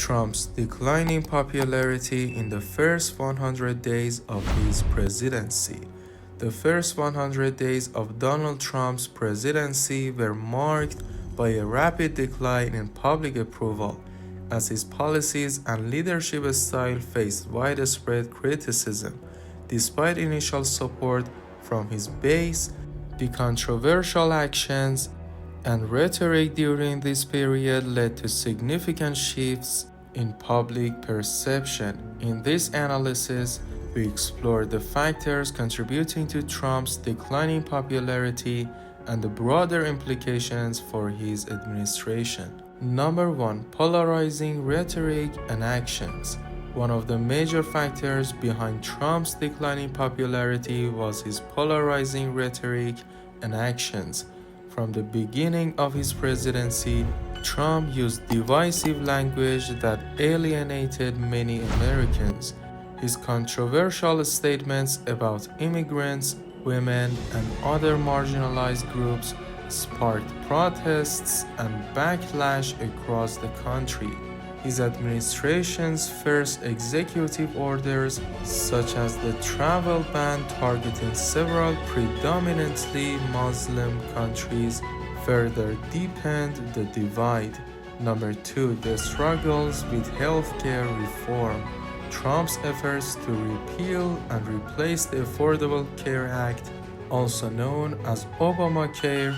Trump's declining popularity in the first 100 days of his presidency. The first 100 days of Donald Trump's presidency were marked by a rapid decline in public approval, as his policies and leadership style faced widespread criticism. Despite initial support from his base, the controversial actions and rhetoric during this period led to significant shifts in public perception. In this analysis, we explore the factors contributing to Trump's declining popularity and the broader implications for his administration. Number 1. Polarizing rhetoric and actions. One of the major factors behind Trump's declining popularity was his polarizing rhetoric and actions. From the beginning of his presidency, Trump used divisive language that alienated many Americans. His controversial statements about immigrants, women, and other marginalized groups sparked protests and backlash across the country. His administration's first executive orders, such as the travel ban targeting several predominantly Muslim countries, further deepened the divide. Number 2. The struggles with healthcare reform. Trump's efforts to repeal and replace the Affordable Care Act, also known as Obamacare,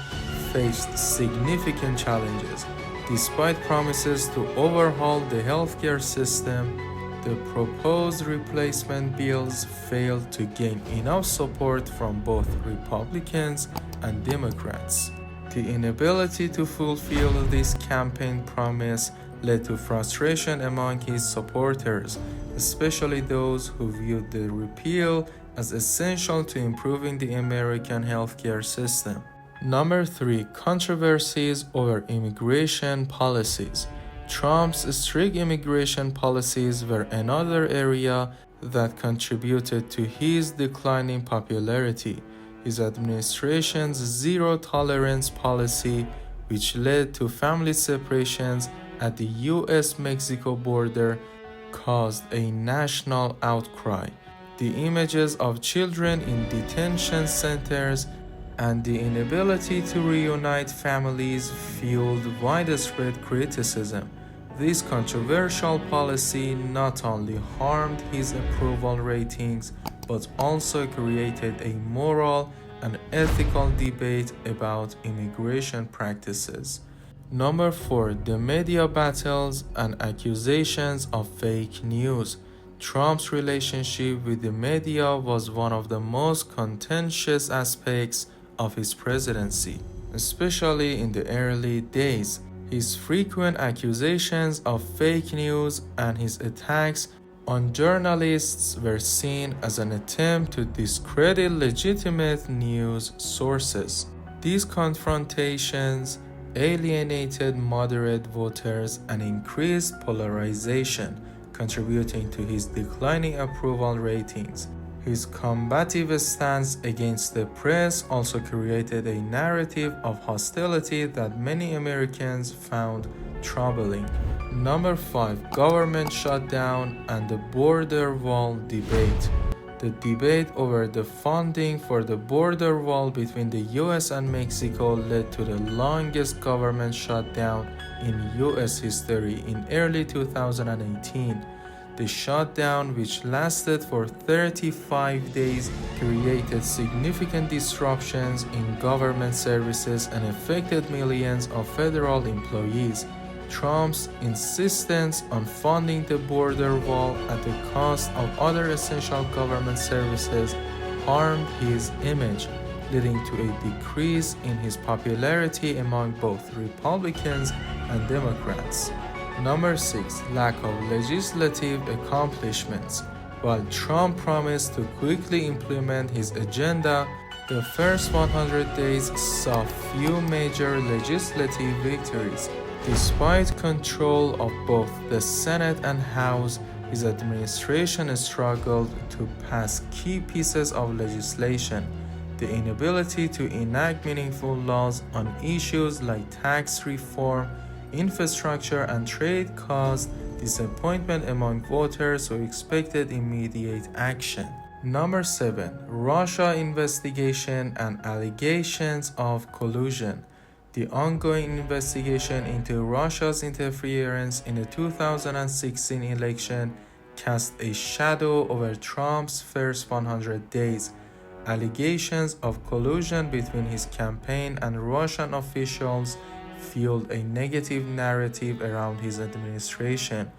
faced significant challenges. Despite promises to overhaul the healthcare system, the proposed replacement bills failed to gain enough support from both Republicans and Democrats. The inability to fulfill this campaign promise led to frustration among his supporters, especially those who viewed the repeal as essential to improving the American healthcare system. Number 3. Controversies over immigration policies. Trump's strict immigration policies were another area that contributed to his declining popularity. His administration's zero-tolerance policy, which led to family separations at the US-Mexico border, caused a national outcry. The images of children in detention centers and the inability to reunite families fueled widespread criticism. This controversial policy not only harmed his approval ratings, but also created a moral and ethical debate about immigration practices. Number 4. The media battles and accusations of fake news. Trump's relationship with the media was one of the most contentious aspects of his presidency, especially in the early days. His frequent accusations of fake news and his attacks on journalists were seen as an attempt to discredit legitimate news sources. These confrontations alienated moderate voters and increased polarization, contributing to his declining approval ratings. His combative stance against the press also created a narrative of hostility that many Americans found troubling. Number 5. Government shutdown and the border wall debate. The debate over the funding for the border wall between the US and Mexico led to the longest government shutdown in US history in early 2018. The shutdown, which lasted for 35 days, created significant disruptions in government services and affected millions of federal employees. Trump's insistence on funding the border wall at the cost of other essential government services harmed his image, leading to a decrease in his popularity among both Republicans and Democrats. Number 6. Lack of legislative accomplishments. While Trump promised to quickly implement his agenda, the first 100 days saw few major legislative victories. Despite control of both the Senate and House, his administration struggled to pass key pieces of legislation. The inability to enact meaningful laws on issues like tax reform, infrastructure, and trade caused disappointment among voters who expected immediate action. Number 7. Russia investigation and allegations of collusion. The ongoing investigation into Russia's interference in the 2016 election cast a shadow over Trump's first 100 days. Allegations of collusion between his campaign and Russian officials fueled a negative narrative around his administration.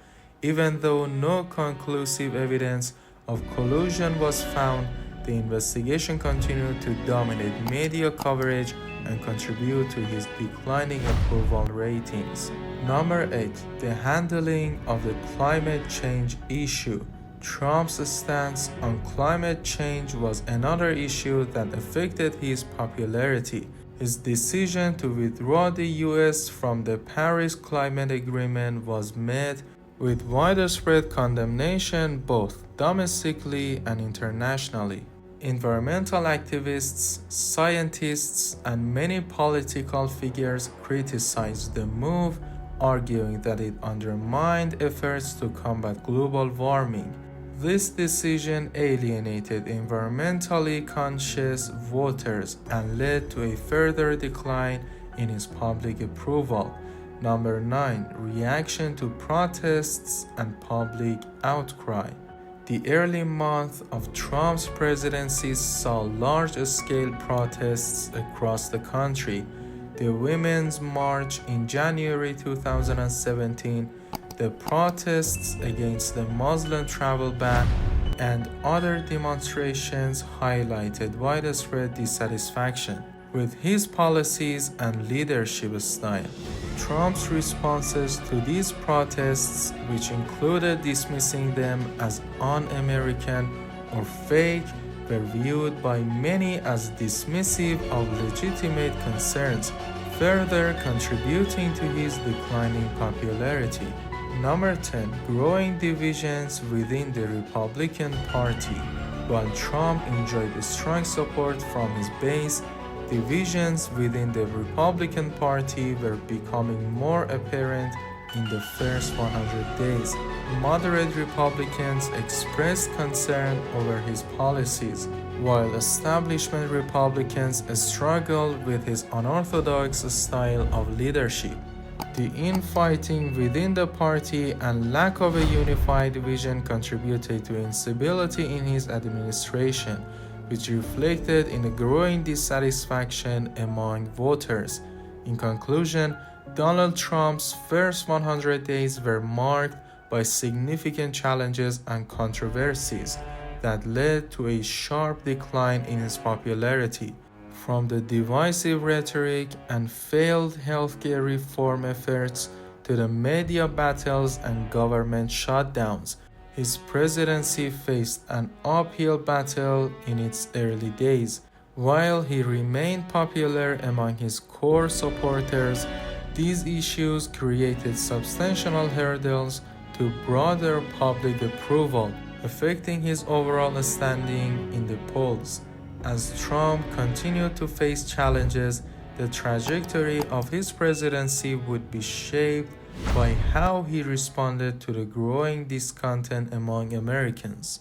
Even though no conclusive evidence of collusion was found, the investigation continued to dominate media coverage and contribute to his declining approval ratings. Number 8. The handling of the climate change issue. Trump's stance on climate change was another issue that affected his popularity. His decision to withdraw the US from the Paris Climate Agreement was met with widespread condemnation both domestically and internationally. Environmental activists, scientists, and many political figures criticized the move, arguing that it undermined efforts to combat global warming. This decision alienated environmentally conscious voters and led to a further decline in his public approval. Number 9. Reaction to protests and public outcry. The early months of Trump's presidency saw large-scale protests across the country. The Women's March in January 2017, the protests against the Muslim travel ban, and other demonstrations highlighted widespread dissatisfaction with his policies and leadership style. Trump's responses to these protests, which included dismissing them as un-American or fake, were viewed by many as dismissive of legitimate concerns, further contributing to his declining popularity. Number 10. Growing divisions within the Republican Party. While Trump enjoyed strong support from his base, divisions within the Republican Party were becoming more apparent in the first 100 days. Moderate Republicans expressed concern over his policies, while establishment Republicans struggled with his unorthodox style of leadership. The infighting within the party and lack of a unified vision contributed to instability in his administration, which reflected in a growing dissatisfaction among voters. In conclusion, Donald Trump's first 100 days were marked by significant challenges and controversies that led to a sharp decline in his popularity. From the divisive rhetoric and failed healthcare reform efforts to the media battles and government shutdowns, his presidency faced an uphill battle in its early days. While he remained popular among his core supporters, these issues created substantial hurdles to broader public approval, affecting his overall standing in the polls. As Trump continued to face challenges, the trajectory of his presidency would be shaped by how he responded to the growing discontent among Americans.